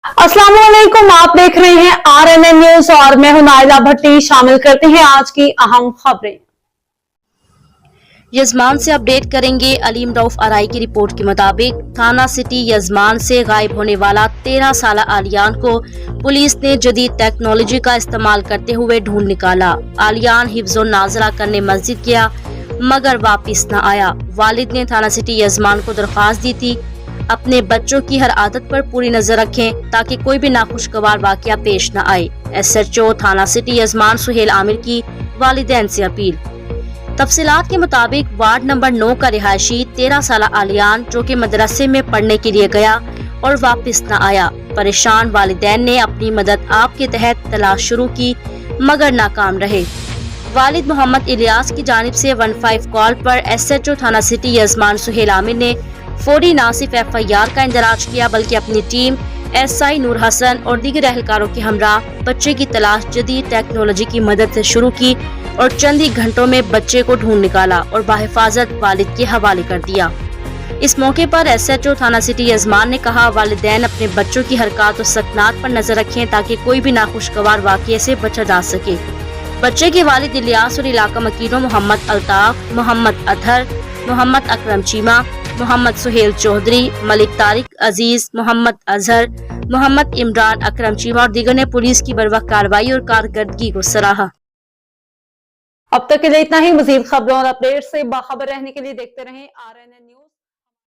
अस्सलाम वालेकुम, आप देख रहे हैं RNN न्यूज और मैं हूं नाइला भट्टी। शामिल करते हैं आज की अहम खबरें। यजमान से अपडेट करेंगे। अलीम रऊफ अराई की रिपोर्ट के मुताबिक थाना सिटी यजमान से गायब होने वाला 13 साल आलियान को पुलिस ने जदीद टेक्नोलॉजी का इस्तेमाल करते हुए ढूंढ निकाला। आलियान हिफ्ज़ो नाजरा करने मस्जिद गया मगर वापस न आया। वालिद ने थाना सिटी यजमान को दरख्वास्त दी थी अपने बच्चों की हर आदत पर पूरी नजर रखें ताकि कोई भी नाखुशगवार वाकया पेश न आए। SHO थाना सिटी यजमान सुहेल आमिर की वालिदैन से अपील। तफसीलात के मुताबिक वार्ड नंबर 9 का रिहायशी 13 साल आलियान जो कि मदरसे में पढ़ने के लिए गया और वापस न आया। परेशान वालिदैन ने अपनी मदद आप के तहत तलाश शुरू की मगर नाकाम रहे। वालिद मोहम्मद इलियास की जानिब से 15 कॉल पर SHO थाना सिटी यजमान सुहेल आमिर ने फौरी न सिर्फ FIR का इंदराज किया बल्कि अपनी टीम SI नूर हसन और दीगर एहलकारों के हमरा बच्चे की तलाश जदीद टेक्नोलॉजी की मदद से शुरू की और चंद ही घंटों में बच्चे को ढूंढ निकाला और बाहिफाजत वालिद के हवाले कर दिया। इस मौके पर SHO थाना सिटी यजमान ने कहा, वालिदैन अपने बच्चों की हरकत और सकनात पर नजर रखें ताकि कोई भी नाखुशगवार वाक़ये से बचा जा सके। बच्चे के वालिद इलियास और इलाका मकीनों मोहम्मद अल्ताफ, मोहम्मद अतहर, मोहम्मद अकरम चीमा, मोहम्मद सुहेल चौधरी, मलिक तारिक अजीज, मोहम्मद अजहर, मोहम्मद इमरान अकरम चीमा और दीगर ने पुलिस की बरवक्त कार्रवाई और कारकर्दगी को सराहा। अब तक के लिए इतना ही। मजीद खबरों और अपडेट से बाखबर रहने के लिए देखते रहें RNN न्यूज।